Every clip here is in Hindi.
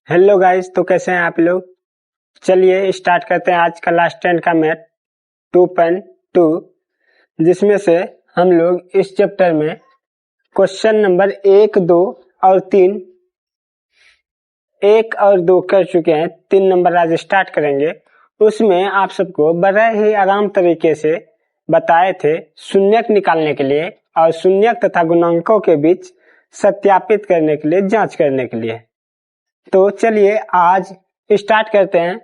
हेलो गाइस, तो कैसे हैं आप लोग। चलिए स्टार्ट करते हैं आज का लास्ट 10 का मैथ 2.2, जिसमें से हम लोग इस चैप्टर में क्वेश्चन नंबर 1, 2 और 3 1 और 2 कर चुके हैं। 3 नंबर आज स्टार्ट करेंगे। उसमें आप सबको बड़ा ही आराम तरीके से बताए थे शून्यक निकालने के लिए और शून्यक तथा गुणांकों के बीच सत्यापित करने के लिए, जांच करने के लिए। तो चलिए आज स्टार्ट करते हैं।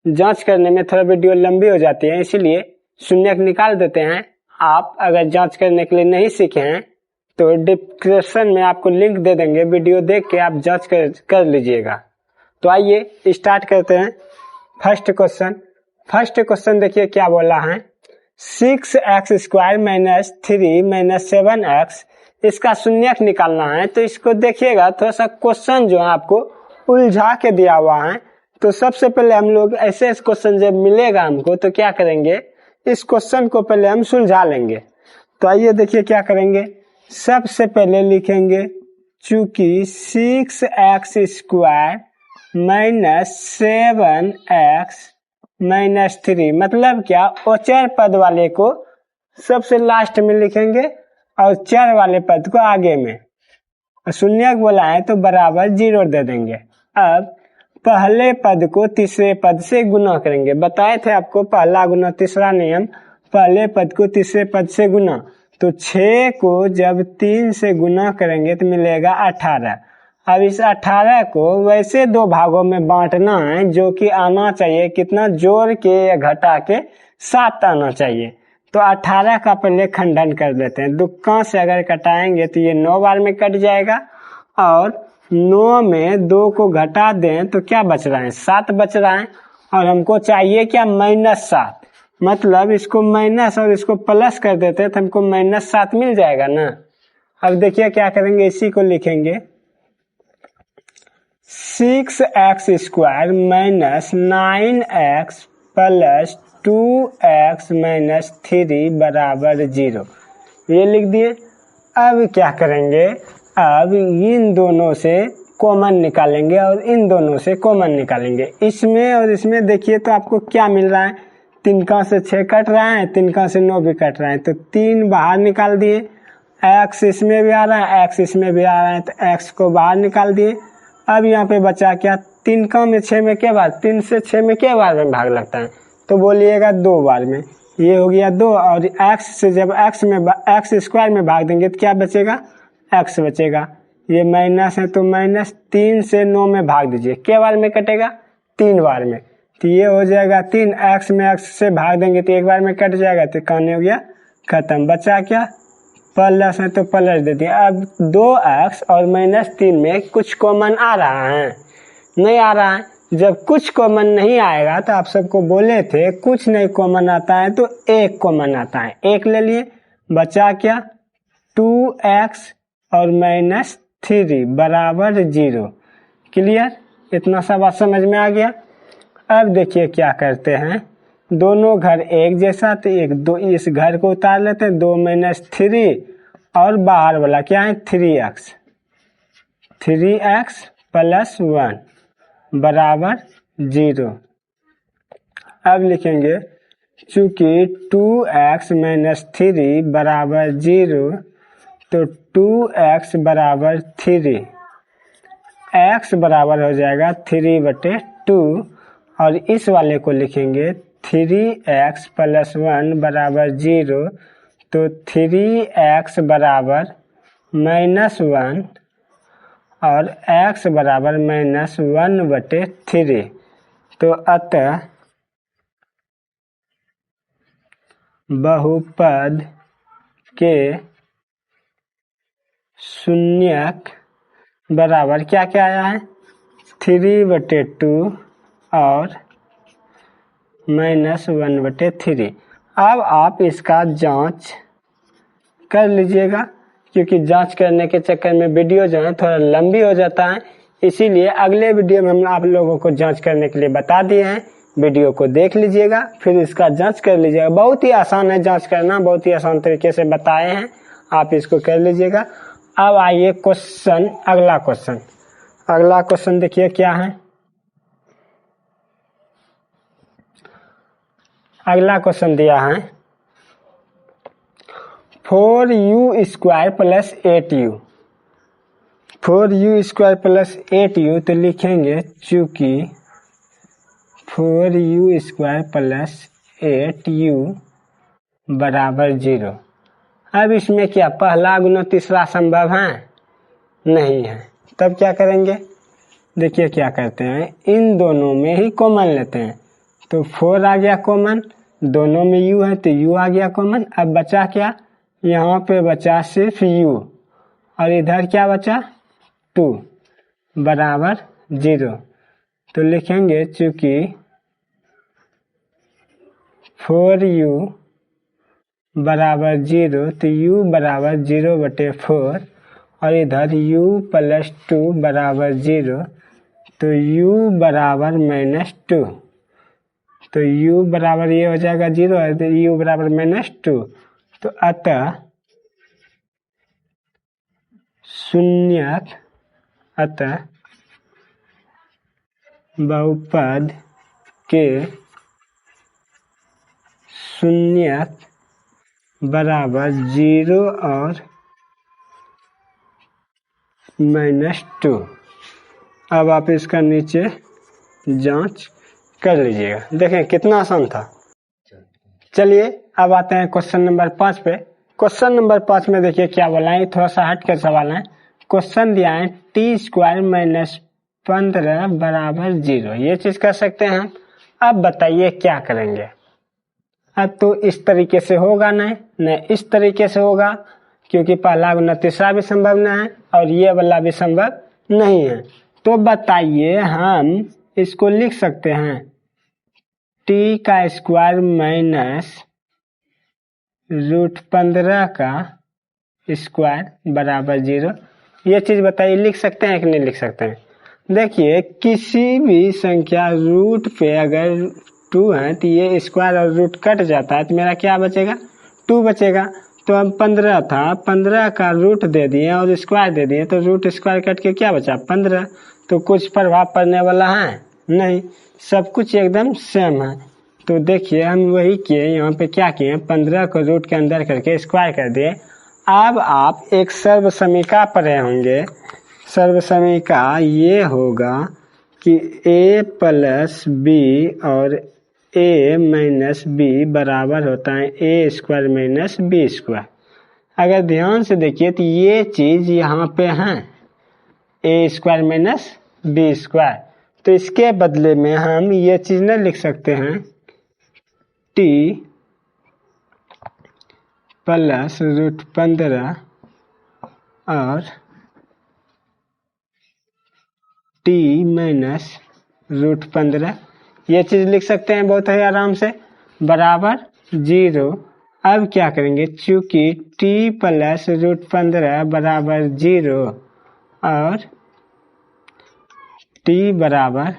जांच करने में थोड़ा वीडियो लंबी हो जाती है, इसीलिए शून्यक निकाल देते हैं। आप अगर जांच करने के लिए नहीं सीखे हैं तो डिस्क्रिप्शन में आपको लिंक दे देंगे, वीडियो देख के आप जांच कर लीजिएगा। तो आइए स्टार्ट करते हैं। फर्स्ट क्वेश्चन देखिए क्या बोला है। 6x² - 3 - 7x, इसका शून्यक निकालना है। तो इसको देखिएगा, थोड़ा सा क्वेश्चन जो है आपको उलझा के दिया हुआ है। तो सबसे पहले हम लोग ऐसे क्वेश्चन जब मिलेगा हमको तो क्या करेंगे, इस क्वेश्चन को पहले हम सुलझा लेंगे। तो आइए देखिए क्या करेंगे। सबसे पहले लिखेंगे चूंकि 6x² - 7x - 3, मतलब क्या, अचर पद वाले को सबसे लास्ट में लिखेंगे और चर वाले पद को आगे में। शून्यक बोला है तो बराबर 0 दे देंगे। अब पहले पद को तीसरे पद से गुना करेंगे। बताए थे आपको पहला गुना तीसरा नियम, पहले पद को तीसरे पद से गुना। तो 6 को जब 3 से गुना करेंगे तो मिलेगा 18। अब इस 18 को वैसे दो भागों में बांटना है जो कि आना चाहिए कितना, जोड़ के या घटा के 7 आना चाहिए। तो 18 का पहले खंडन कर देते हैं। दुक्का से अगर कटाएंगे तो ये 9 बार में कट जाएगा और 9 में 2 को घटा दें तो क्या बच रहा है, 7 बच रहा है। और हमको चाहिए क्या, -7, मतलब इसको माइनस और इसको प्लस कर देते तो हमको -7 मिल जाएगा ना। अब देखिए क्या करेंगे, इसी को लिखेंगे 6x² - 9x + 2x - 3 = 0, ये लिख दिए। अब क्या करेंगे, अब इन दोनों से कॉमन निकालेंगे और इन दोनों से कॉमन निकालेंगे। इसमें और इसमें देखिए तो आपको क्या मिल रहा है, 3 का से 6 कट रहा है, 3 का से 9 भी कट रहा है। तो 3 बाहर निकाल दिए, x इसमें भी आ रहा है, x इसमें भी आ रहा है, तो x को बाहर निकाल दिए। अब यहाँ पे बचा क्या, 3 का में 6 में क्या बार, 3 से 6 में क्या बार में भाग लगता है, तो बोलिएगा 2 बार में। ये हो गया 2, और x से जब x² में भाग देंगे तो क्या बचेगा, x बचेगा। ये माइनस है तो माइनस, 3 से 9 में भाग दीजिए, क्या बार में कटेगा, 3 बार में। तो ये हो जाएगा 3, x में x से भाग देंगे तो 1 बार में कट जाएगा, तो कहानी हो गया खत्म। बचा क्या, प्लस है तो प्लस दे दिया। अब 2x और -3 में कुछ कॉमन आ रहा है, नहीं आ रहा है। जब कुछ कॉमन नहीं आएगा तो आप सबको बोले थे कुछ नहीं कॉमन आता है तो 1 कॉमन आता है, 1 ले लिए। बचा क्या, 2x और -3 = 0। क्लियर, इतना सा बात समझ में आ गया। अब देखिए क्या करते हैं, दोनों घर एक जैसा, तो 1 2 इस घर को उतार लेते हैं, 2 - 3 और बाहर वाला क्या है 3x + 1 = 0। अब लिखेंगे चूंकि 2x - 3 = 0, तो 2x = 3, x बराबर हो जाएगा 3/2, और इस वाले को लिखेंगे 3x + 1 = 0, तो 3x = -1 और x = -1/3। तो अतः बहुपद के शून्यक बराबर क्या क्या आया है, 3/2 और -1/3। अब आप इसका जांच कर लीजिएगा, क्योंकि जांच करने के चक्कर में वीडियो जो है थोड़ा लंबी हो जाता है, इसीलिए अगले वीडियो में हम आप लोगों को जांच करने के लिए बता दिए हैं। वीडियो को देख लीजिएगा, फिर इसका जांच कर लीजिएगा। बहुत ही आसान है जांच करना, बहुत ही आसान तरीके से बताए हैं, आप इसको कर लीजिएगा। अब आइए अगला क्वेश्चन देखिए क्या है। अगला क्वेश्चन दिया है 4u square plus 8u। 4u square plus 8u तो लिखेंगे चूंकि 4u स्क्वायर प्लस 8u बराबर 0। अब इसमें क्या पहला गुना तीसरा संभव है? नहीं है। तब क्या करेंगे? देखिए क्या करते हैं, इन दोनों में ही कॉमन लेते हैं। तो 4 आ गया कॉमन, दोनों में u है तो u आ गया कॉमन। अब बचा क्या? यहाँ पे बचा सिर्फ u और इधर क्या बचा? 2 बराबर 0। तो लिखेंगे चूंकि 4u बराबर 0 तो u बराबर 0/4 और इधर u प्लस 2 बराबर 0 तो u बराबर -2। तो u बराबर ये हो जाएगा 0 है तो u बराबर -2। तो अतः बहुपद के शून्यक बराबर 0 और -2। अब आप इसका नीचे जांच कर लीजिएगा। देखें कितना आसान था। चलिए अब आते हैं क्वेश्चन नंबर 5 पे। क्वेश्चन नंबर 5 में देखिए क्या बोला है, थोड़ा सा हट कर सवाल है। क्वेश्चन दिया है t² - 15 बराबर 0। ये चीज कर सकते हैं। अब बताइए क्या करेंगे। अब तो इस तरीके से होगा नहीं इस तरीके से होगा, क्योंकि पहला गुना तीसरा भी संभव नहीं है और ये वाला भी संभव नहीं है। तो बताइए हम इसको लिख सकते हैं t² - √15 का स्क्वायर बराबर 0। ये चीज बताइए लिख सकते हैं कि नहीं लिख सकते हैं। देखिए किसी भी संख्या रूट पे अगर 2 है तो ये स्क्वायर और रूट कट जाता है तो मेरा क्या बचेगा? 2 बचेगा। तो अब 15 था, 15 का रूट दे दिए और स्क्वायर दे दिए तो रूट स्क्वायर कट के क्या बचा? 15। तो कुछ प्रभाव पड़ने वाला है नहीं, सब कुछ एकदम सेम है। तो देखिए हम वही किए, यहाँ पे क्या किए, 15 को रूट के अंदर करके स्क्वायर कर दिए। अब आप एक सर्वसमीका पढ़े होंगे। सर्वसमीका ये होगा कि a प्लस बी और a माइनस बी बराबर होता है a² माइनस b²। अगर ध्यान से देखिए तो ये चीज यहाँ पे है a² माइनस b²। तो इसके बदले में हम ये चीज नहीं लिख सकते हैं t प्लस √15 और t माइनस √15। ये चीज लिख सकते हैं बहुत ही आराम से, बराबर 0। अब क्या करेंगे, चूंकि t प्लस √15 बराबर 0 और t बराबर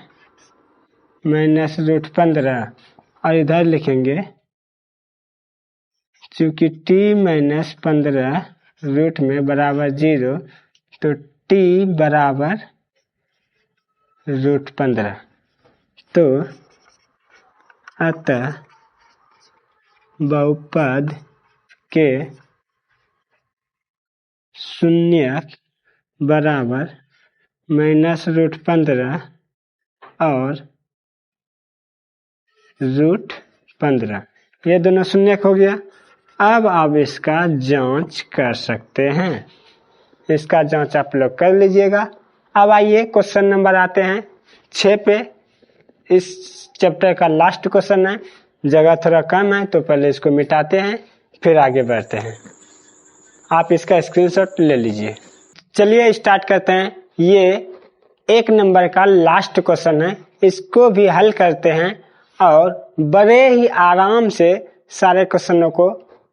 माइनस √15 और इधर लिखेंगे चूंकि t माइनस 15 रूट में बराबर 0 तो t बराबर √15। तो अतः बहुपद के शून्यक बराबर माइनस √15 और √15, ये दोनों शून्यक हो गया। अब आप इसका जांच कर सकते हैं। इसका जांच आप लोग कर लीजिएगा। अब आइए क्वेश्चन नंबर आते हैं 6 पे। इस चैप्टर का लास्ट क्वेश्चन है, जगह थोड़ा कम है तो पहले इसको मिटाते हैं फिर आगे बढ़ते हैं। आप इसका स्क्रीनशॉट ले लीजिए। चलिए स्टार्ट करते हैं। ये 1 नंबर का लास्ट क्वेश्चन है, इसको भी हल करते हैं और बड़े ही आराम से सारे क्वेश्चनों को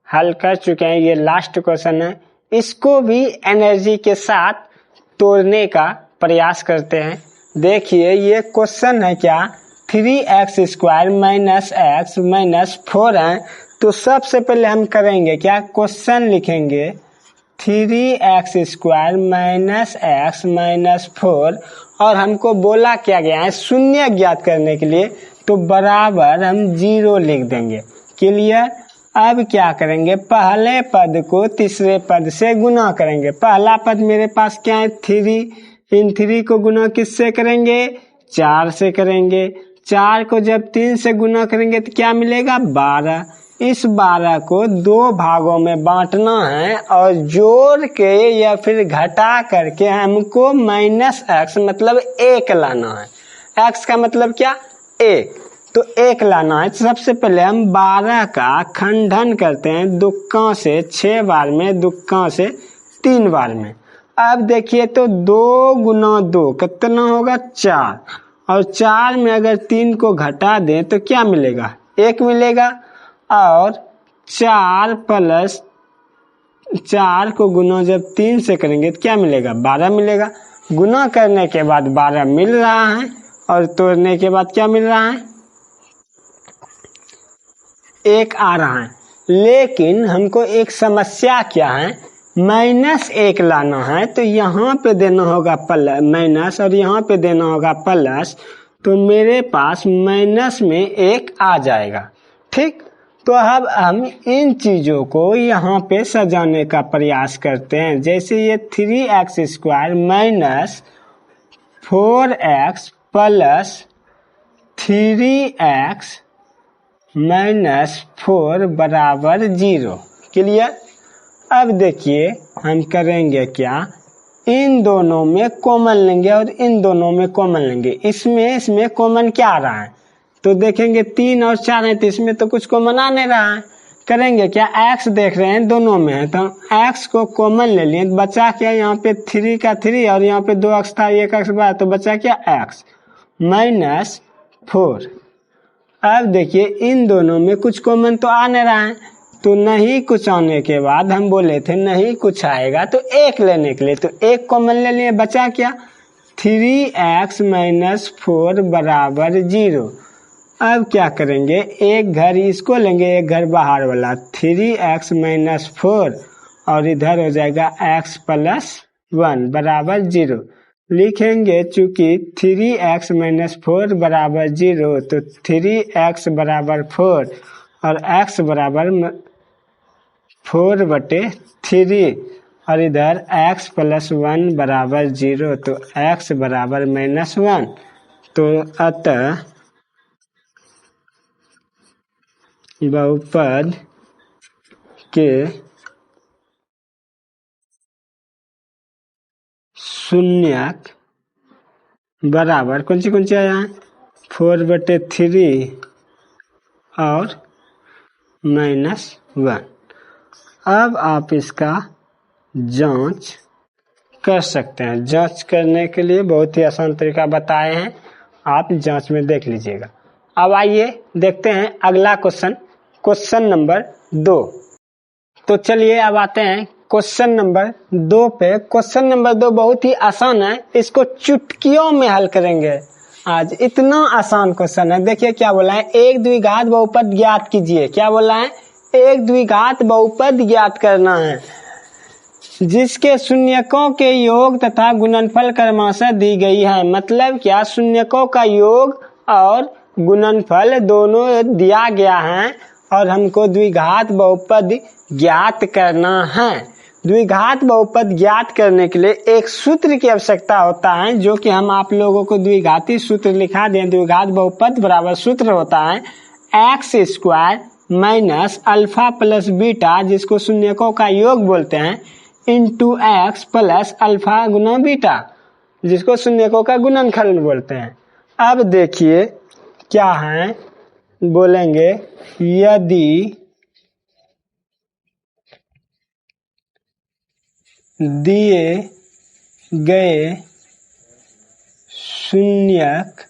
हल कर चुके हैं। ये लास्ट क्वेश्चन है, इसको भी एनर्जी के साथ तोड़ने का प्रयास करते हैं। देखिए ये क्वेश्चन है क्या, 3x² - x - 4 है। तो सबसे पहले हम करेंगे क्या, क्वेश्चन लिखेंगे 3x² - x - 4 और हमको बोला क्या गया है शून्य ज्ञात करने के लिए तो बराबर हम 0 लिख देंगे। क्लियर। अब क्या करेंगे, पहले पद को तीसरे पद से गुना करेंगे। पहला पद मेरे पास क्या है 3, इन 3 को गुना किससे करेंगे 4 से करेंगे। 4 को जब 3 से गुना करेंगे तो क्या मिलेगा 12। इस 12 को 2 भागों में बांटना है और जोड़ के या फिर घटा करके हमको -x मतलब 1 लाना है। x का मतलब क्या 1, तो 1 लाना है। सबसे पहले हम 12 का खंडन करते हैं दुक्का से 6 बार में, दुक्का से 3 बार में। अब देखिए तो 2 गुना 2 कितना होगा 4, और 4 में अगर 3 को घटा दें तो क्या मिलेगा 1 मिलेगा। और 4 प्लस 4 को गुना जब 3 से करेंगे तो क्या मिलेगा 12 मिलेगा। गुना करने के बाद 12 मिल रहा है और तोड़ने के बाद क्या मिल रहा है 1 आ रहा है। लेकिन हमको एक समस्या क्या है, -1 लाना है, तो यहाँ पे देना होगा माइनस और यहाँ पे देना होगा प्लस, तो मेरे पास माइनस में 1 आ जाएगा। ठीक, तो अब हम इन चीज़ों को यहाँ पे सजाने का प्रयास करते हैं। जैसे ये 3x² minus 4x plus 3x minus 4 बराबर 0। क्लियर। अब देखिए हम करेंगे क्या, इन दोनों में कॉमन लेंगे और इन दोनों में कॉमन लेंगे। इसमें कॉमन क्या आ रहा है, तो देखेंगे 3 और 4 है तो इसमें तो कुछ कॉमन आ नहीं रहा है। करेंगे क्या, x देख रहे हैं दोनों में है तो x को कॉमन ले लिए, बचा क्या यहाँ पे 3 का 3 और यहाँ पे 2x था 1x बचा, तो बचा क्या x माइनस 4। अब देखिए इन दोनों में कुछ कॉमन तो आ नहीं रहा है, तो नहीं कुछ आने के बाद हम बोले थे नहीं कुछ आएगा तो 1 लेने के लिए, तो 1 कॉमन ले लिए, बचा क्या 3x माइनस 4 बराबर 0। अब क्या करेंगे, एक घर इसको लेंगे एक घर बाहर वाला, 3x माइनस 4 और इधर हो जाएगा x प्लस 1 बराबर 0। लिखेंगे चूंकि 3x माइनस 4 बराबर 0 तो 3x बराबर 4 और x बराबर 4/3 और इधर x प्लस 1 बराबर 0 तो x बराबर -1। तो अतः बहुपद के शून्यक बराबर कौन सी आया है 4/3 और -1। अब आप इसका जांच कर सकते हैं। जांच करने के लिए बहुत ही आसान तरीका बताए हैं, आप जांच में देख लीजिएगा। अब आइए देखते हैं अगला क्वेश्चन नंबर 2। तो चलिए अब आते हैं क्वेश्चन नंबर 2 पे। क्वेश्चन नंबर 2 बहुत ही आसान है, इसको चुटकियों में हल करेंगे आज। इतना आसान क्वेश्चन है। देखिए क्या बोला है, एक द्विघात बहुपद ज्ञात कीजिए। क्या बोला है, एक द्विघात बहुपद ज्ञात करना है जिसके शून्यकों के योग तथा गुणनफल क्रमशः दी गई है। मतलब क्या, शून्यकों का योग और गुणनफल दोनों दिया गया है और हमको द्विघात बहुपद ज्ञात करना है। द्विघात बहुपद ज्ञात करने के लिए एक सूत्र की आवश्यकता होता है, जो कि हम आप लोगों को द्विघाती सूत्र लिखा दें। द्विघात बहुपद बराबर सूत्र होता है x² minus alpha plus beta, जिसको शून्यकों का योग बोलते हैं, इंटू x प्लस अल्फा गुना बीटा, जिसको शून्यकों का गुणनफल बोलते हैं। अब देखिए क्या है, बोलेंगे यदि दिए गए शून्यक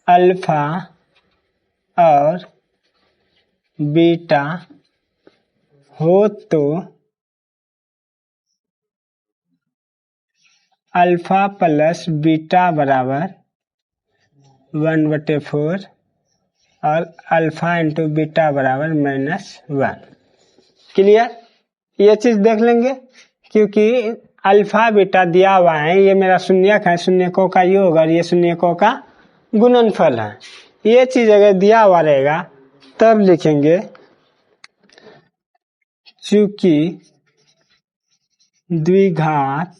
अल्फा और बीटा हो तो अल्फा प्लस बीटा बराबर 1/4 और अल्फा इंटू बीटा बराबर -1। क्लियर, ये चीज देख लेंगे क्योंकि अल्फा बीटा दिया हुआ है, ये मेरा शून्यक है, शून्यकों का योग और ये शून्यकों का गुणनफल है। ये चीज अगर दिया हुआ रहेगा तब लिखेंगे चूंकि द्विघात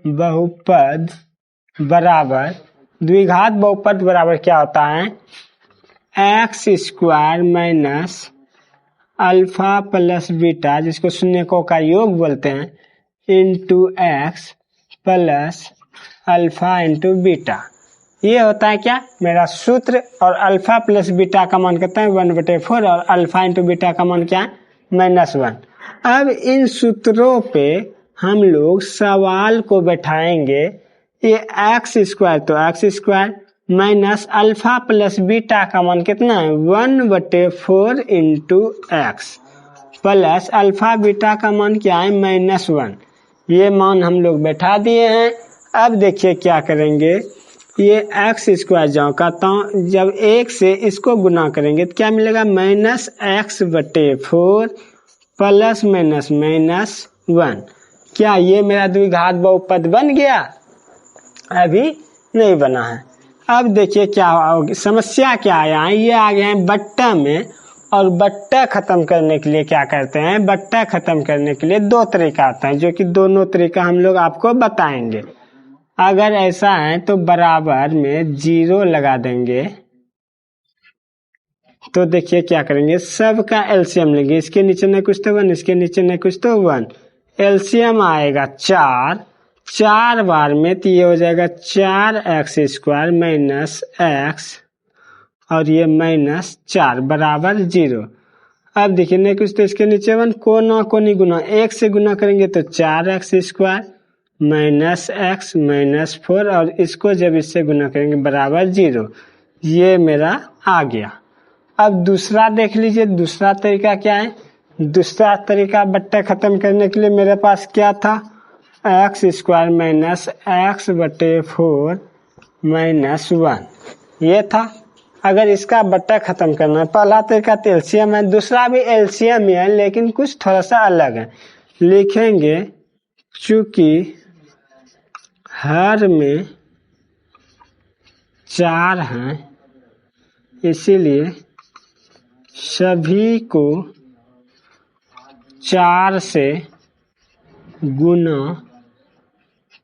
बहुपद बराबर, द्विघात बहुपद बराबर क्या होता है, x square minus alpha plus beta, जिसको शून्यकों का योग बोलते हैं, into x plus alpha into beta. ये होता है क्या, मेरा सूत्र। और अल्फा प्लस बीटा का मान कितना है, 1/4, और अल्फा इंटू बीटा का मान क्या है, -1। अब इन सूत्रों पे हम लोग सवाल को बैठाएंगे। ये एक्स स्क्वायर, तो x square minus alpha plus beta का मान कितना है, 1/4 into x plus alpha beta का मान क्या है, -1। ये मान हम लोग बैठा दिए हैं। अब देखिए क्या करेंगे, ये एक्स स्क्वायर जाओ का तो जब एक से इसको गुना करेंगे तो क्या मिलेगा, -x/4 प्लस -1। क्या ये मेरा द्विघात बहुपद बन गया, अभी नहीं बना है। अब देखिए क्या समस्या क्या आया है, ये आ गए हैं बट्टा में। और बट्टा खत्म करने के लिए क्या करते हैं, बट्टा खत्म करने के लिए दो तरीका आता है, जो कि दोनों तरीका हम लोग आपको बताएंगे। अगर ऐसा है तो बराबर में 0 लगा देंगे। तो देखिए क्या करेंगे, सबका एलसीएम लेंगे, इसके नीचे नहीं कुछ तो 1, इसके नीचे नहीं कुछ तो 1, एलसीएम आएगा 4, 4 बार में तो ये हो जाएगा 4x² माइनस x और ये -4 बराबर 0। अब देखिए नहीं कुछ तो इसके नीचे 1, को ना को नहीं गुना, 1 से गुना करेंगे तो 4x² माइनस x -4, और इसको जब इससे गुना करेंगे बराबर 0। ये मेरा आ गया। अब दूसरा देख लीजिए, दूसरा तरीका क्या है। दूसरा तरीका बट्टा खत्म करने के लिए मेरे पास क्या था, x² माइनस x/4 -1, ये था। अगर इसका बट्टा खत्म करना है, पहला तरीका तो एलसीएम है, दूसरा भी एलसीएम ही है, लेकिन कुछ थोड़ा सा अलग है। लिखेंगे चूंकि हर में 4 हैं, इसीलिए सभी को 4 से गुना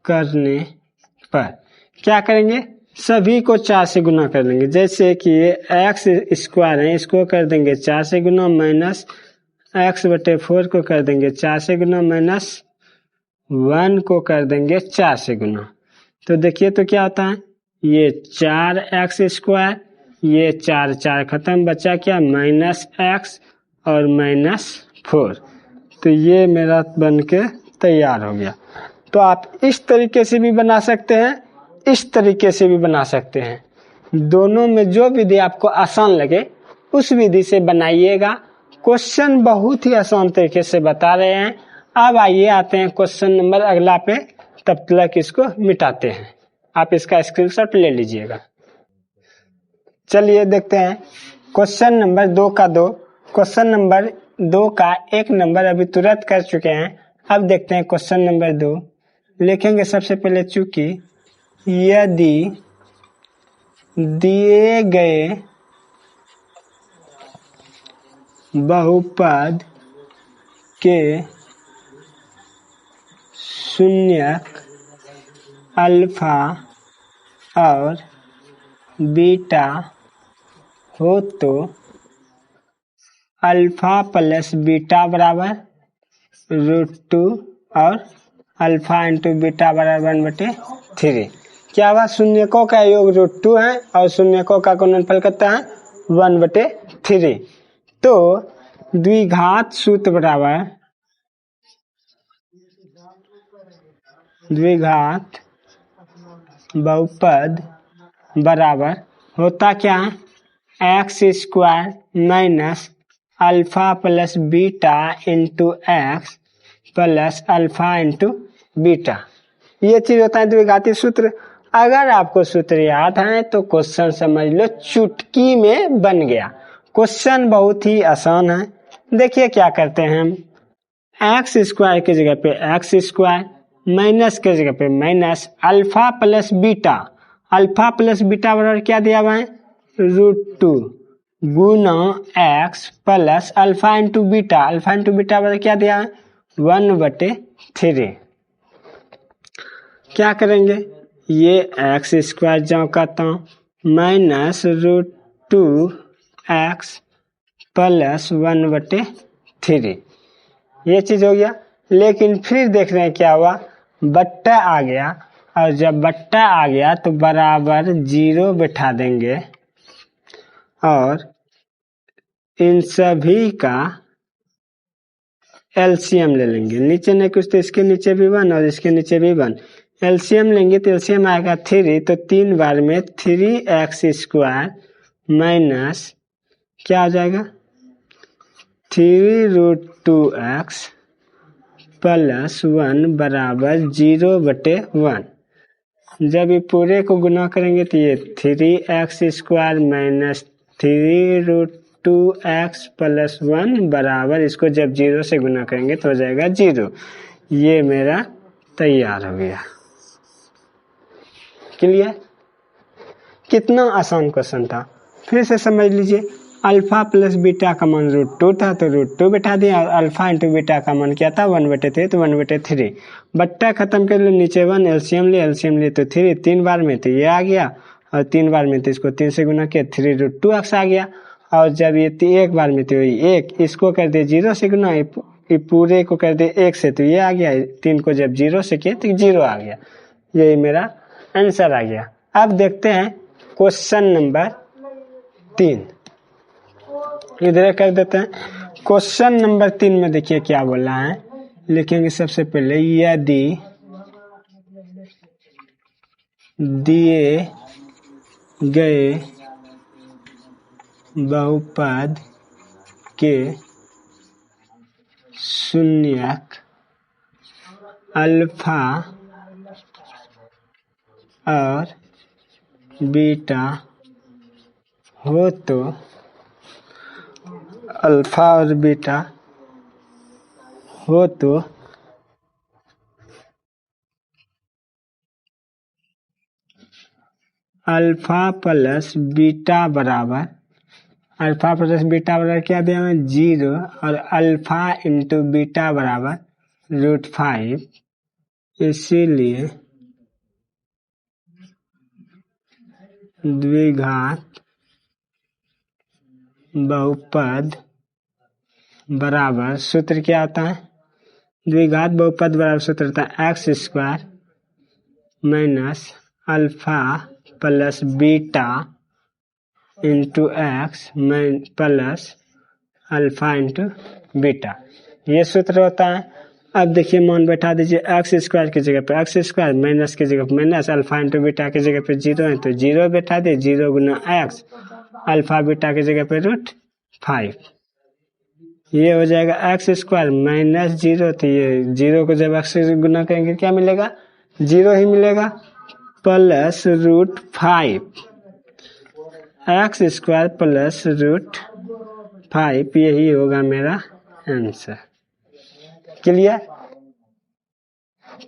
करने पर क्या करेंगे, सभी को 4 से गुना कर लेंगे। जैसे कि ये x² है, इसको कर देंगे 4 से गुना, माइनस x/4 को कर देंगे 4 से गुना, -1 को कर देंगे 4 से गुना। तो देखिए तो क्या होता है, ये 4x², ये 4 खत्म, बचा क्या, -x और -4। तो ये मेरा बन के तैयार हो गया। तो आप इस तरीके से भी बना सकते हैं, इस तरीके से भी बना सकते हैं। दोनों में जो विधि आपको आसान लगे उस विधि से बनाइएगा। क्वेश्चन बहुत ही आसान तरीके से बता रहे हैं। अब आइए आते हैं क्वेश्चन नंबर अगला पे, तब तक इसको मिटाते हैं। आप इसका स्क्रीनशॉट ले लीजिएगा। चलिए देखते हैं क्वेश्चन नंबर 2 का 2। क्वेश्चन नंबर 2 का 1 नंबर अभी तुरंत कर चुके हैं। अब देखते हैं क्वेश्चन नंबर 2। लिखेंगे सबसे पहले चूंकि यदि दिए गए बहुपद के शून्यक अल्फा और बीटा हो तो अल्फा प्लस बीटा बराबर √2 और अल्फा इंटू बीटा बराबर 1/3। क्या हुआ, शून्यकों का योग √2 है और शून्यकों का गुणनफल कितना है, 1/3। तो द्विघात सूत्र बराबर, द्विघात बहुपद बराबर होता क्या है, x² minus alpha plus beta into x plus alpha into beta. ये चीज होता है द्विघाती सूत्र। अगर आपको सूत्र याद है तो क्वेश्चन समझ लो चुटकी में बन गया। क्वेश्चन बहुत ही आसान है। देखिए क्या करते हैं हम, x² की जगह पे x² माइनस के जगह पे minus alpha plus beta, alpha plus beta बराबर क्या दिया हुआ है √2 गुना X plus alpha into beta, alpha into beta बराबर क्या दिया है 1/3। क्या करेंगे ये एक्स स्क्वायर जाओ करता हूँ माइनस √2 एक्स प्लस 1/3, ये चीज हो गया। लेकिन फिर देख रहे हैं क्या हुआ बट्टा आ गया, और जब बट्टा आ गया तो बराबर 0 बैठा देंगे और इन सभी का एलसीएम ले लेंगे। नीचे नहीं कुछ तो इसके नीचे भी 1 और इसके नीचे भी 1, एलसीएम लेंगे तो एलसीएम आएगा 3, तो 3 बार में 3x² माइनस क्या आ जाएगा 3√2x प्लस 1 बराबर 0/1। जब ये पूरे को गुना करेंगे तो ये 3x² माइनस 3√2x प्लस 1 बराबर, इसको जब 0 से गुना करेंगे तो हो जाएगा 0। ये मेरा तैयार हो गया। क्लियर? कितना आसान क्वेश्चन था, फिर से समझ लीजिए। अल्फा प्लस बीटा का मान √2 था तो √2 बैठा दिया, और अल्फा इंटू बीटा का मान क्या था 1/3 तो 1/3। बट्टा खत्म कर ले, नीचे 1 एलसीएम ले तो 3 बार में तो ये आ गया, और 3 बार में तो इसको 3 से गुना किया 3√2x आ गया, और जब ये 1 बार में तो 1, इसको कर दे 0 से गुना, ये पूरे को कर दे 1 से तो ये आ गया, 3 को जब 0 से किया तो 0 आ गया। यही मेरा आंसर आ गया। अब देखते हैं क्वेश्चन नंबर 3, इधर कर देते हैं। क्वेश्चन नंबर 3 में देखिए क्या बोला है, लिखेंगे सबसे पहले यदि दिए गए बहुपद के शून्यक अल्फा और बीटा हो तो अल्फा और बीटा हो तो अल्फा प्लस बीटा बराबर, अल्फा प्लस बीटा बराबर क्या दिया है 0, और अल्फा इंटू बीटा बराबर √5, इसीलिए द्विघात बहुपद बराबर, सूत्र क्या होता है द्विघात बहुपद बराबर सूत्र होता है x² minus alpha plus beta into x plus alpha into beta, ये सूत्र होता है। अब देखिए मान बैठा दीजिए x² की जगह पे x² माइनस की जगह पे माइनस, अल्फा इंटू बीटा की जगह पे 0 है तो 0 बैठा दे, 0 गुना x, अल्फा बीटा की जगह पे √5, ये हो जाएगा x² माइनस 0, तो ये 0 को जब x से गुना करेंगे क्या मिलेगा 0 ही मिलेगा, प्लस √5, x² प्लस √5, यही होगा मेरा आंसर। क्लियर?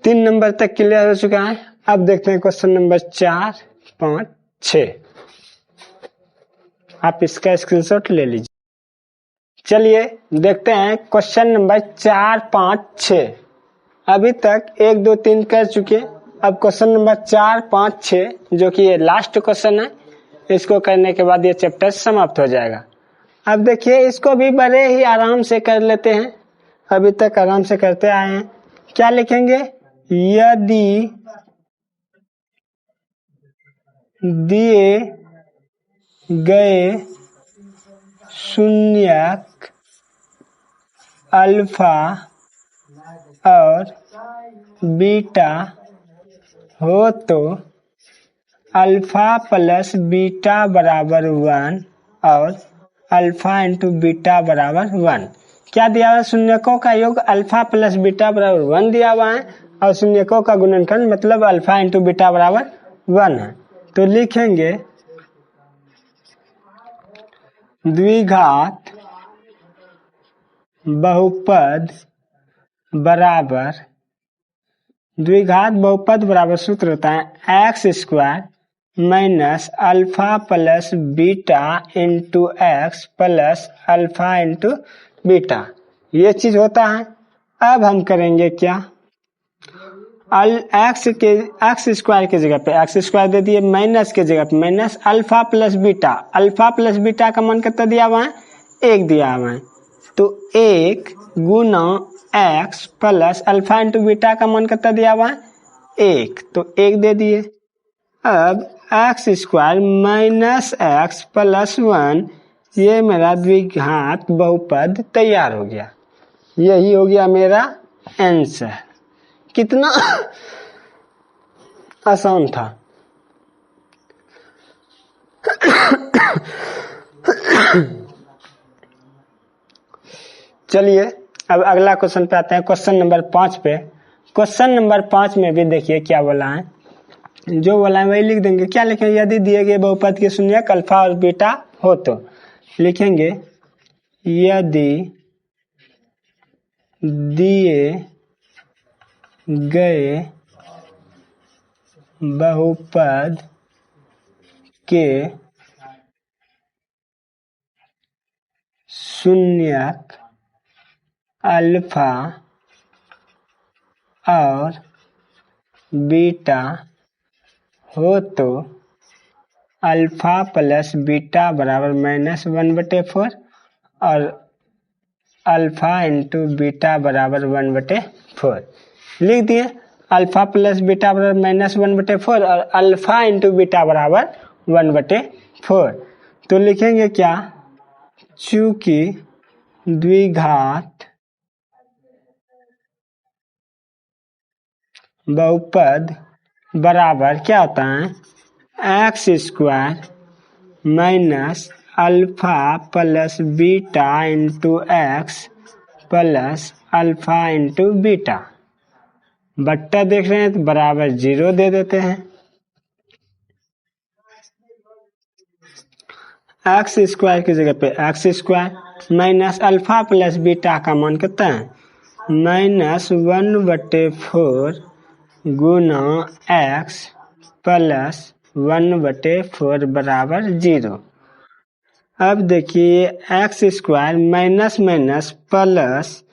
3 नंबर तक क्लियर हो चुका है। अब देखते हैं क्वेश्चन नंबर 4, 5, 6। आप इसका स्क्रीनशॉट ले लीजिए। चलिए देखते हैं क्वेश्चन नंबर 4, 5, 6। अभी तक 1, 2, 3 कर चुके, अब क्वेश्चन नंबर 4, 5, 6 जो कि ये लास्ट क्वेश्चन है, इसको करने के बाद ये चैप्टर समाप्त हो जाएगा। अब देखिए इसको भी बड़े ही आराम से कर लेते हैं, अभी तक आराम से करते आए हैं। क्या लिखेंगे यदि दिए गए शून्यक अल्फा और बीटा हो तो अल्फा प्लस बीटा बराबर 1 और अल्फा इंटू बीटा बराबर 1। क्या दिया हुआ है शून्यकों का योग अल्फा प्लस बीटा बराबर 1 दिया हुआ है, और शून्यकों का गुणनखंड मतलब अल्फा इंटू बीटा बराबर 1 है। तो लिखेंगे द्विघात बहुपद बराबर द्विघात बहुपद बराबर सूत्र होता है x square minus alpha plus beta into x plus alpha into beta, ये चीज होता है। अब हम करेंगे क्या, एक्स स्क्वायर की जगह पे एक्स स्क्वायर दे दिए, माइनस के जगह पे माइनस अल्फा प्लस बीटा का मान कितना दिया हुआ है, 1 दिया हुआ है, तो 1 गुना X plus alpha into beta का मान कितना दिया हुआ है, 1, तो 1 दे दिए। अब x square minus x plus 1, ये मेरा द्विघात बहुपद तैयार हो गया। यही हो गया मेरा आंसर। कितना आसान था। चलिए अब अगला क्वेश्चन पे आते हैं, क्वेश्चन नंबर 5 पे। क्वेश्चन नंबर 5 में भी देखिए क्या बोला है, जो बोला है वही लिख देंगे। क्या लिखेंगे, यदि दिए गए बहुपद के शून्यक अल्फा और बीटा हो तो लिखेंगे यदि दिए गए बहुपद के शून्यक अल्फा और बीटा हो तो अल्फा प्लस बीटा बराबर -1/4 और अल्फा इंटू बीटा बराबर 1/4 लिख दिए। अल्फा प्लस बीटा बराबर -1/4 और अल्फा इंटू बीटा बराबर 1/4, तो लिखेंगे क्या, चूंकि द्विघात बहुपद बराबर क्या होता है, x square minus alpha plus beta into x plus alpha into beta, बट्टा देख रहे हैं तो बराबर 0 दे देते हैं। एक्स स्क्वायर की जगह पे x square minus alpha plus beta का मान कितना है, -1/4 गुना एक्स प्लस 1/4 बराबर 0। अब देखिए x square minus minus plus,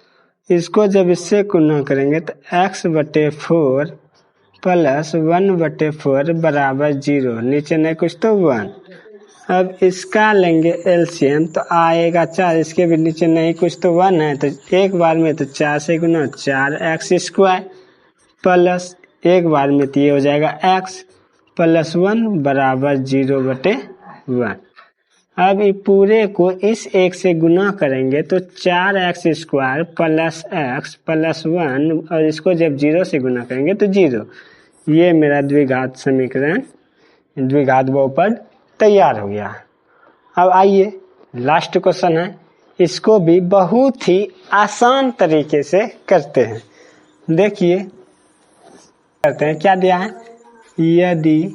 इसको जब इससे गुना करेंगे तो x/4 प्लस 1/4 बराबर 0, नीचे नहीं कुछ तो 1। अब इसका लेंगे एलसीएम तो आएगा 4, इसके भी नीचे नहीं कुछ तो 1 है, तो एक बार में तो 4 से गुना 4x स्क्वायर प्लस एक बार में तो ये हो जाएगा x प्लस 1 बराबर 0/1। अब ये पूरे को इस 1 से गुना करेंगे तो 4x square plus x plus 1 और इसको जब 0 से गुना करेंगे तो 0। ये मेरा द्विघात समीकरण, द्विघात बहुपद तैयार हो गया। अब आइए लास्ट क्वेश्चन है, इसको भी बहुत ही आसान तरीके से करते हैं। देखिए करते हैं, क्या दिया है, यदि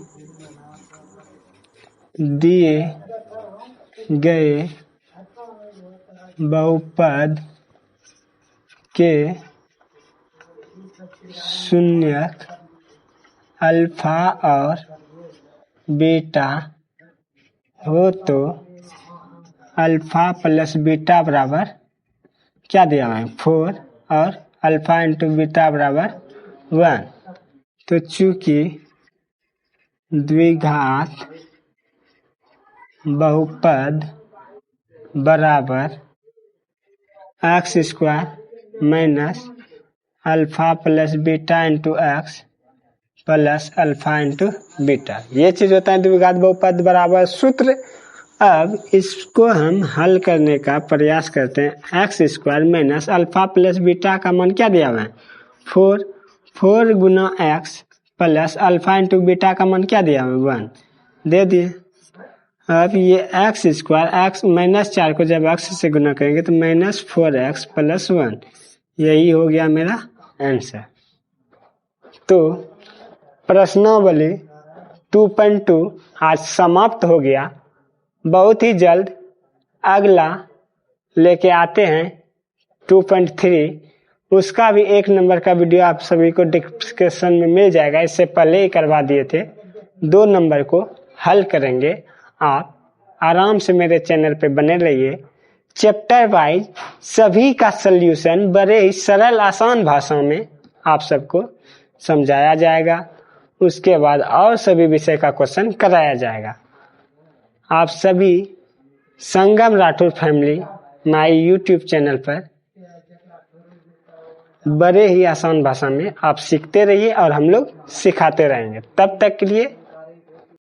दिए गए बहुपद के शून्यक अल्फा और बीटा हो तो अल्फा प्लस बीटा बराबर क्या दिया हुआ है, 4 और अल्फा इंटू बीटा बराबर 1। तो चूंकि द्विघात बहुपद बराबर x square minus alpha plus beta into x plus alpha into beta, ये चीज होता है द्विघात बहुपद बराबर सूत्र। अब इसको हम हल करने का प्रयास करते हैं। X square minus alpha plus beta का मान क्या दिया हुआ है, 4 गुना X plus alpha into beta का मान क्या दिया हुआ है, 1 दे दिए। अब ये एक्स स्क्वायर एक्स -4 को जब एक्स से गुना करेंगे तो -4x प्लस 1, यही हो गया मेरा आंसर। तो प्रश्नावली 2.2 आज समाप्त हो गया। बहुत ही जल्द अगला लेके आते हैं 2.3। उसका भी 1 नंबर का वीडियो आप सभी को डिस्क्रिप्शन में मिल जाएगा। इससे पहले ही करवा दिए थे। 2 नंबर को हल करेंगे। आप आराम से मेरे चैनल पे बने रहिए। चैप्टर वाइज सभी का सल्यूशन बड़े ही सरल आसान भाषा में आप सबको समझाया जाएगा। उसके बाद और सभी विषय का क्वेश्चन कराया जाएगा। आप सभी Sangam Rathore family my YouTube channel पर बड़े ही आसान भाषा में आप सीखते रहिए और हम लोग सिखाते रहेंगे। तब तक के लिए